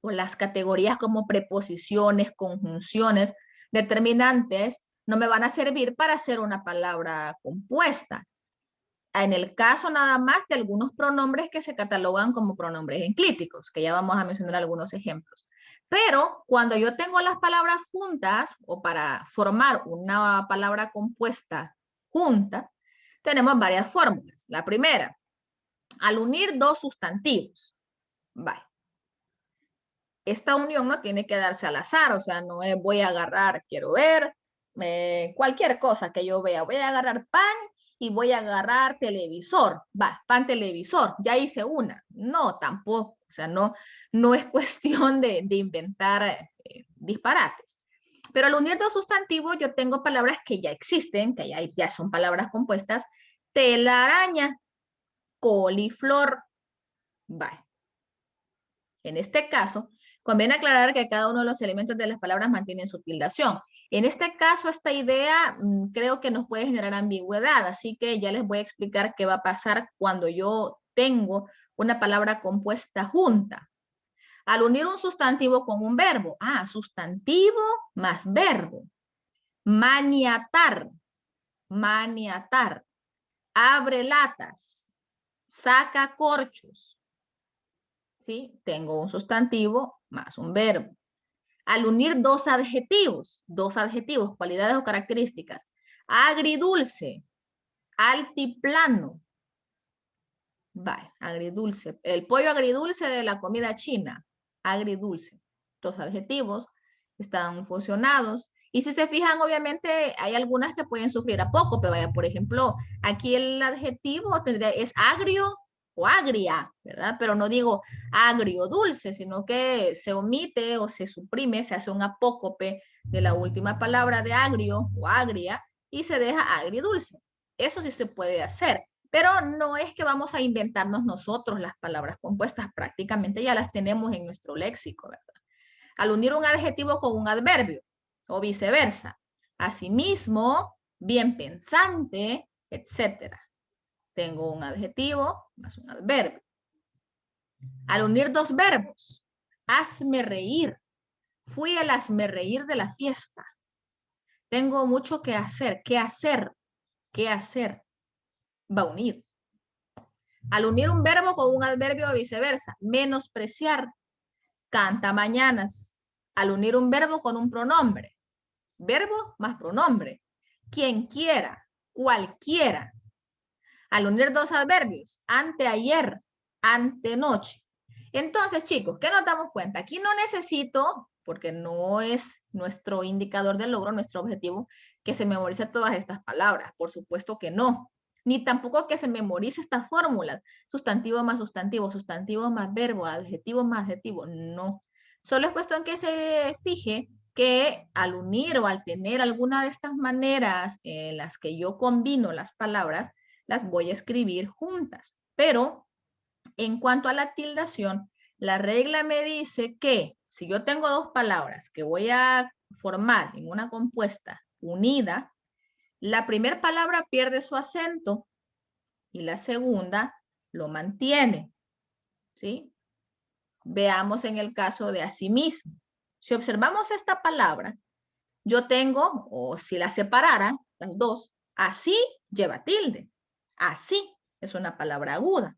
o las categorías como preposiciones, conjunciones, determinantes, no me van a servir para hacer una palabra compuesta. En el caso nada más de algunos pronombres que se catalogan como pronombres enclíticos, que ya vamos a mencionar algunos ejemplos. Pero cuando yo tengo las palabras juntas o para formar una palabra compuesta junta, tenemos varias fórmulas. La primera, al unir dos sustantivos. Bye. Esta unión no tiene que darse al azar, o sea, no es voy a agarrar, quiero ver, cualquier cosa que yo vea. Voy a agarrar pan y voy a agarrar televisor. Va, pan, televisor, ya hice una. No, tampoco, o sea, no es cuestión de inventar disparates. Pero al unir dos sustantivos, yo tengo palabras que ya existen, que ya son palabras compuestas. Telaraña, coliflor. Va. En este caso, conviene aclarar que cada uno de los elementos de las palabras mantienen su tildación. En este caso, esta idea creo que nos puede generar ambigüedad, así que ya les voy a explicar qué va a pasar cuando yo tengo una palabra compuesta junta. Al unir un sustantivo con un verbo, sustantivo más verbo. Maniatar, maniatar. Abre latas, saca corchos. ¿Sí? Tengo un sustantivo más un verbo. Al unir dos adjetivos, cualidades o características, agridulce, altiplano, vale, agridulce, el pollo agridulce de la comida china, agridulce, dos adjetivos están fusionados, y si se fijan, obviamente hay algunas que pueden sufrir apócope, vaya, por ejemplo, aquí el adjetivo es agrio o agria, ¿verdad? Pero no digo agrio dulce, sino que se omite o se suprime, se hace un apócope de la última palabra de agrio o agria y se deja agridulce. Eso sí se puede hacer, pero no es que vamos a inventarnos nosotros las palabras compuestas, prácticamente ya las tenemos en nuestro léxico, ¿verdad? Al unir un adjetivo con un adverbio o viceversa. Asimismo, bien pensante, etcétera. Tengo un adjetivo más un adverbio. Al unir dos verbos, hazme reír. Fui el hazme reír de la fiesta. Tengo mucho que hacer. ¿Qué hacer? ¿Qué hacer? Va a unir. Al unir un verbo con un adverbio o viceversa, menospreciar. Canta mañanas. Al unir un verbo con un pronombre, verbo más pronombre, quien quiera, cualquiera. Al unir dos adverbios, anteayer, antenoche. Entonces, chicos, ¿qué nos damos cuenta? Aquí no necesito, porque no es nuestro indicador de logro, nuestro objetivo, que se memorice todas estas palabras. Por supuesto que no. Ni tampoco que se memorice estas fórmulas. Sustantivo más sustantivo, sustantivo más verbo, adjetivo más adjetivo. No. Solo es cuestión que se fije que al unir o al tener alguna de estas maneras en las que yo combino las palabras, las voy a escribir juntas. Pero en cuanto a la tildación, la regla me dice que si yo tengo dos palabras que voy a formar en una compuesta unida, la primera palabra pierde su acento y la segunda lo mantiene. ¿Sí? Veamos en el caso de asimismo. Si observamos esta palabra, yo tengo, o si la separara, las dos, así lleva tilde. Así es una palabra aguda.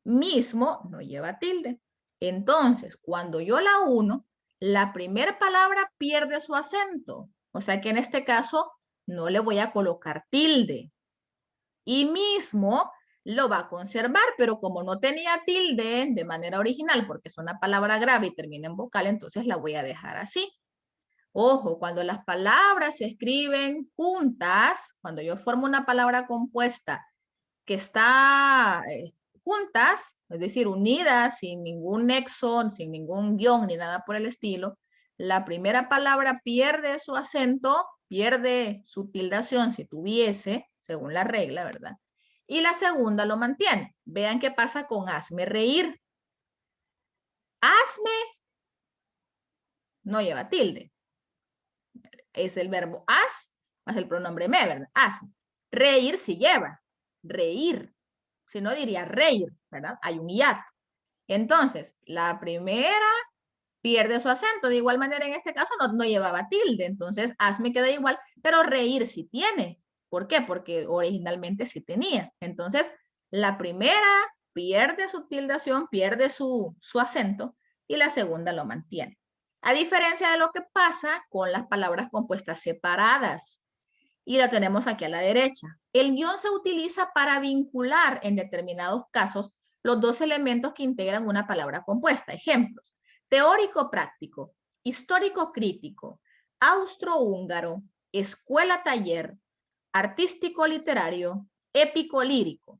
Mismo no lleva tilde. Entonces, cuando yo la uno, la primera palabra pierde su acento. O sea que en este caso no le voy a colocar tilde. Y mismo lo va a conservar, pero como no tenía tilde de manera original, porque es una palabra grave y termina en vocal, entonces la voy a dejar así. Ojo, cuando las palabras se escriben juntas, cuando yo formo una palabra compuesta que está juntas, es decir, unidas, sin ningún nexo, sin ningún guión ni nada por el estilo, la primera palabra pierde su acento, pierde su tildación si tuviese, según la regla, ¿verdad? Y la segunda lo mantiene. Vean qué pasa con hazme reír. Hazme no lleva tilde. Es el verbo haz más el pronombre me, ¿verdad? Hazme. Reír sí lleva. Reír. Si no diría reír, ¿verdad? Hay un hiato. Entonces, la primera pierde su acento. De igual manera, en este caso no llevaba tilde. Entonces, hazme queda igual, pero reír sí tiene. ¿Por qué? Porque originalmente sí tenía. Entonces, la primera pierde su tildación, pierde su acento, y la segunda lo mantiene. A diferencia de lo que pasa con las palabras compuestas separadas. Y la tenemos aquí a la derecha. El guión se utiliza para vincular en determinados casos los dos elementos que integran una palabra compuesta. Ejemplos: teórico práctico, histórico crítico, austrohúngaro, escuela taller, artístico literario, épico lírico.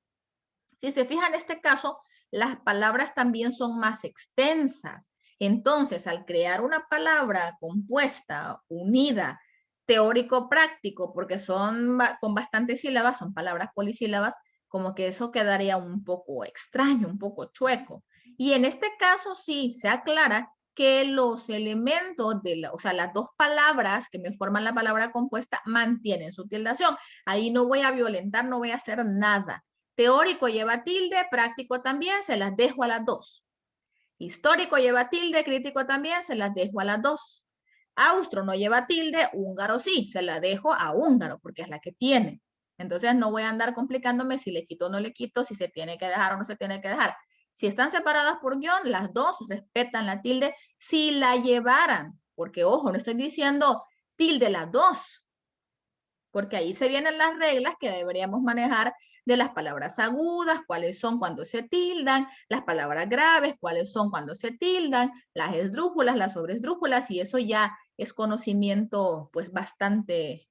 Si se fijan en este caso, las palabras también son más extensas. Entonces, al crear una palabra compuesta, unida, teórico práctico, porque son con bastantes sílabas, son palabras polisílabas, como que eso quedaría un poco extraño, un poco chueco. Y en este caso sí se aclara que los elementos o sea, las dos palabras que me forman la palabra compuesta mantienen su tildación. Ahí no voy a violentar, no voy a hacer nada. Teórico lleva tilde, práctico también, se las dejo a las dos. Histórico lleva tilde, crítico también, se las dejo a las dos. Austro no lleva tilde, húngaro sí, se la dejo a húngaro porque es la que tiene. Entonces no voy a andar complicándome si le quito o no le quito, si se tiene que dejar o no se tiene que dejar. Si están separadas por guión, las dos respetan la tilde si la llevaran. Porque ojo, no estoy diciendo tilde las dos, porque ahí se vienen las reglas que deberíamos manejar de las palabras agudas, cuáles son cuando se tildan, las palabras graves, cuáles son cuando se tildan, las esdrújulas, las sobresdrújulas, y eso ya es conocimiento pues bastante,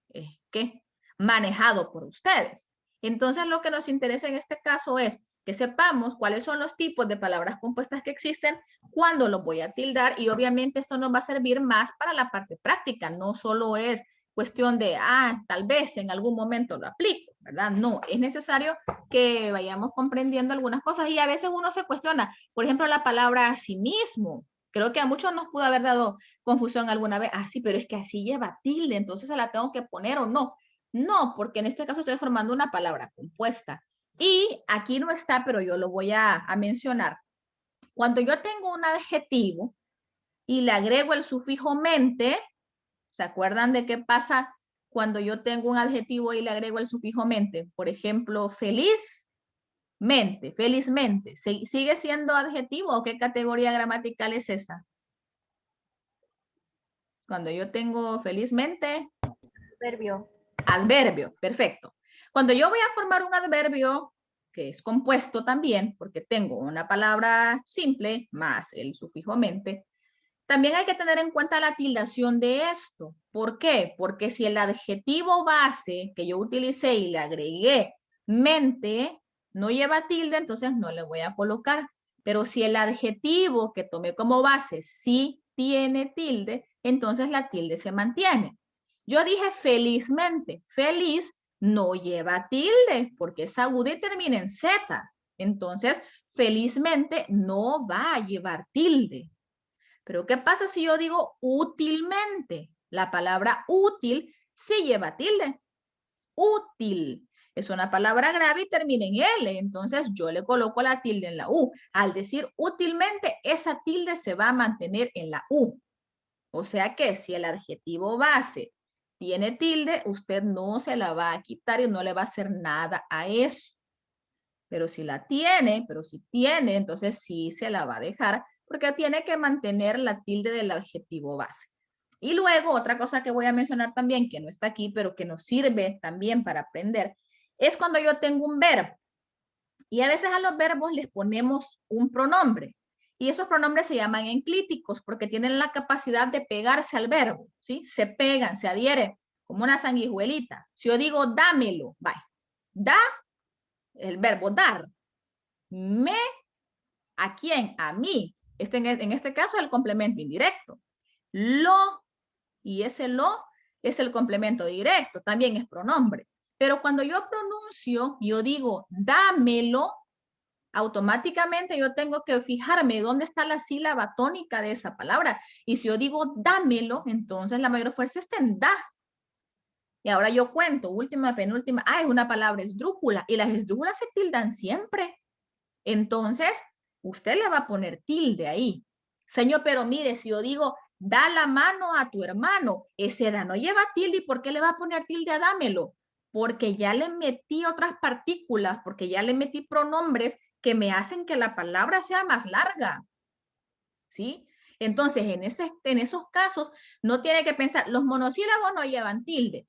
¿qué? Manejado por ustedes. Entonces lo que nos interesa en este caso es que sepamos cuáles son los tipos de palabras compuestas que existen, cuándo los voy a tildar, y obviamente esto nos va a servir más para la parte práctica, no solo es cuestión de, tal vez en algún momento lo aplico, ¿verdad? No, es necesario que vayamos comprendiendo algunas cosas y a veces uno se cuestiona, por ejemplo, la palabra a sí mismo. Creo que a muchos nos pudo haber dado confusión alguna vez. Sí, pero es que así lleva tilde, entonces se la tengo que poner o no. No, porque en este caso estoy formando una palabra compuesta. Y aquí no está, pero yo lo voy a mencionar. Cuando yo tengo un adjetivo y le agrego el sufijo mente, ¿se acuerdan de qué pasa cuando yo tengo un adjetivo y le agrego el sufijo mente? Por ejemplo, felizmente, felizmente. ¿Sigue siendo adjetivo o qué categoría gramatical es esa? Cuando yo tengo felizmente. Adverbio. Adverbio, perfecto. Cuando yo voy a formar un adverbio que es compuesto también, porque tengo una palabra simple más el sufijo mente, también hay que tener en cuenta la tildación de esto. ¿Por qué? Porque si el adjetivo base que yo utilicé y le agregué mente no lleva tilde, entonces no le voy a colocar. Pero si el adjetivo que tomé como base sí tiene tilde, entonces la tilde se mantiene. Yo dije felizmente. Feliz no lleva tilde porque es aguda y termina en Z. Entonces, felizmente no va a llevar tilde. Pero ¿qué pasa si yo digo útilmente? La palabra útil sí lleva tilde. Útil. Es una palabra grave y termina en L. Entonces yo le coloco la tilde en la U. Al decir útilmente, esa tilde se va a mantener en la U. O sea que si el adjetivo base tiene tilde, usted no se la va a quitar y no le va a hacer nada a eso. Pero si tiene, entonces sí se la va a dejar porque tiene que mantener la tilde del adjetivo base. Y luego otra cosa que voy a mencionar también, que no está aquí, pero que nos sirve también para aprender, es cuando yo tengo un verbo. Y a veces a los verbos les ponemos un pronombre. Y esos pronombres se llaman enclíticos porque tienen la capacidad de pegarse al verbo, ¿sí? Se pegan, se adhieren, como una sanguijuelita. Si yo digo dámelo, vaya, da, el verbo dar. Me, ¿a quién? A mí. En este caso es el complemento indirecto. Lo, y ese lo es el complemento directo, también es pronombre. Pero cuando yo pronuncio, yo digo dámelo, automáticamente yo tengo que fijarme dónde está la sílaba tónica de esa palabra. Y si yo digo dámelo, entonces la mayor fuerza está en da. Y ahora yo cuento, última, penúltima. Ah, es una palabra esdrújula. Y las esdrújulas se tildan siempre. Entonces, usted le va a poner tilde ahí. Señor, pero mire, si yo digo, da la mano a tu hermano, ese da no lleva tilde. ¿Y por qué le va a poner tilde a dámelo? Porque ya le metí otras partículas, porque ya le metí pronombres que me hacen que la palabra sea más larga. ¿Sí? Entonces, en esos casos, no tiene que pensar, los monosílabos no llevan tilde.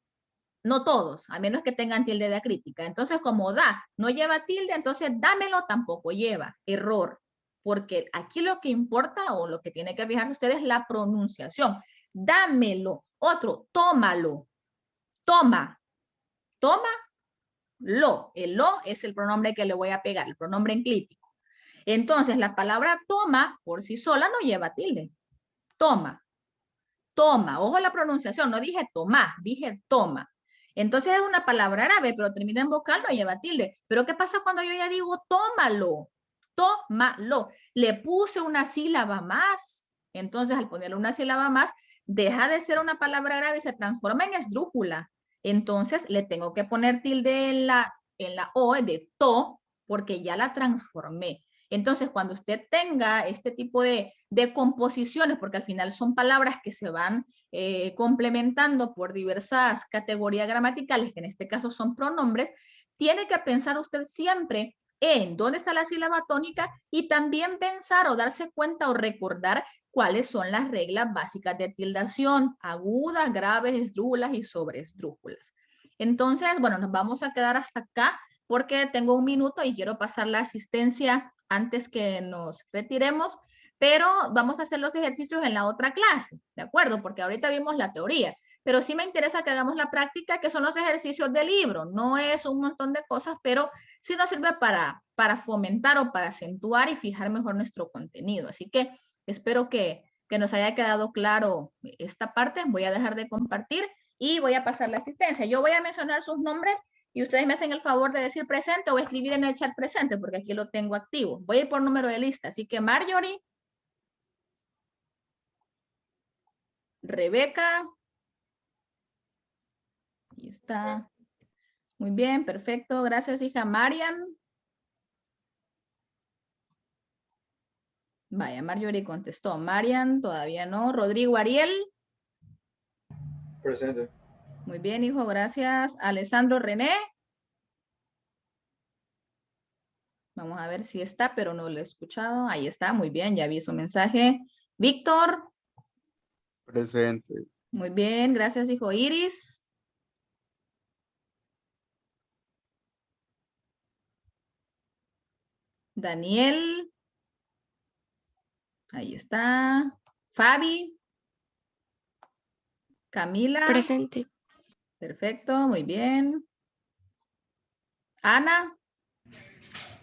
No todos, a menos que tengan tilde diacrítica. Entonces, como da no lleva tilde, entonces dámelo tampoco lleva. Error. Porque aquí lo que importa o lo que tiene que fijarse usted es la pronunciación. Dámelo. Otro, tómalo. Toma. Toma. Lo. El lo es el pronombre que le voy a pegar, el pronombre enclítico. Entonces, la palabra toma por sí sola no lleva tilde. Toma. Toma. Ojo la pronunciación. No dije toma, dije toma. Entonces es una palabra árabe, pero termina en vocal, no lleva tilde. Pero ¿qué pasa cuando yo ya digo tómalo? Tómalo. Le puse una sílaba más. Entonces al ponerle una sílaba más, deja de ser una palabra árabe y se transforma en esdrújula. Entonces le tengo que poner tilde en la O de to, porque ya la transformé. Entonces, cuando usted tenga este tipo de composiciones, porque al final son palabras que se van complementando por diversas categorías gramaticales, que en este caso son pronombres, tiene que pensar usted siempre en dónde está la sílaba tónica y también pensar o darse cuenta o recordar cuáles son las reglas básicas de tildación, agudas, graves, esdrújulas y sobreesdrújulas. Entonces, bueno, nos vamos a quedar hasta acá porque tengo un minuto y quiero pasar la asistencia antes que nos retiremos, pero vamos a hacer los ejercicios en la otra clase, ¿de acuerdo? Porque ahorita vimos la teoría, pero sí me interesa que hagamos la práctica, que son los ejercicios del libro. No es un montón de cosas, pero sí nos sirve para fomentar o para acentuar y fijar mejor nuestro contenido. Así que espero que nos haya quedado claro esta parte. Voy a dejar de compartir y voy a pasar la asistencia. Yo voy a mencionar sus nombres y ustedes me hacen el favor de decir presente o escribir en el chat presente, porque aquí lo tengo activo. Voy a ir por número de lista. Así que Marjorie, Rebeca, ahí está. Muy bien, perfecto. Gracias, hija. Marian. Vaya, Marjorie contestó. Marian, todavía no. Rodrigo Ariel. Presente. Muy bien, hijo, gracias. Alessandro René. Vamos a ver si está, pero no lo he escuchado. Ahí está, muy bien, ya vi su mensaje. Víctor. Presente. Muy bien, gracias, hijo. Iris. Daniel. Ahí está. Fabi. Camila. Presente. Perfecto, muy bien. Ana.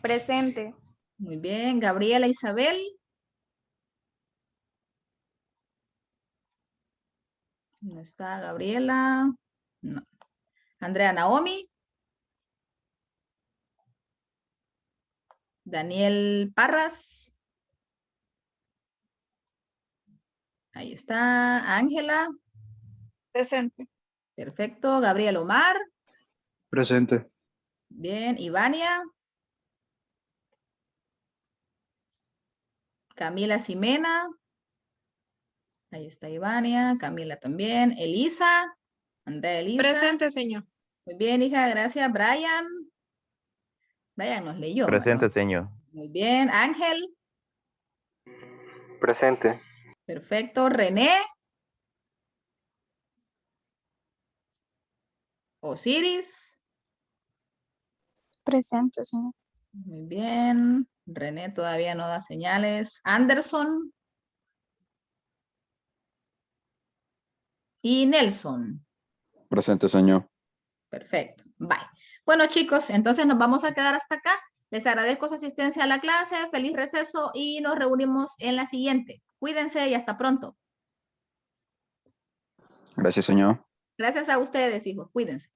Presente. Muy bien. Gabriela Isabel. No está Gabriela. No. Andrea Naomi. Daniel Parras. Ahí está. Ángela. Presente. Perfecto. Gabriel Omar. Presente. Bien. Ivania. Camila Ximena. Ahí está Ivania. Camila también. Elisa. Andrea Elisa. Presente, señor. Muy bien, hija. Gracias. Brian. Brian nos leyó. Presente, ¿verdad? señor. Muy bien. Ángel. Presente. Perfecto. René. Osiris. Presente, señor. Muy bien. René todavía no da señales. Anderson. Y Nelson. Presente, señor. Perfecto. Bye. Bueno, chicos, entonces nos vamos a quedar hasta acá. Les agradezco su asistencia a la clase. Feliz receso y nos reunimos en la siguiente. Cuídense y hasta pronto. Gracias, señor. Gracias a ustedes, hijos. Cuídense.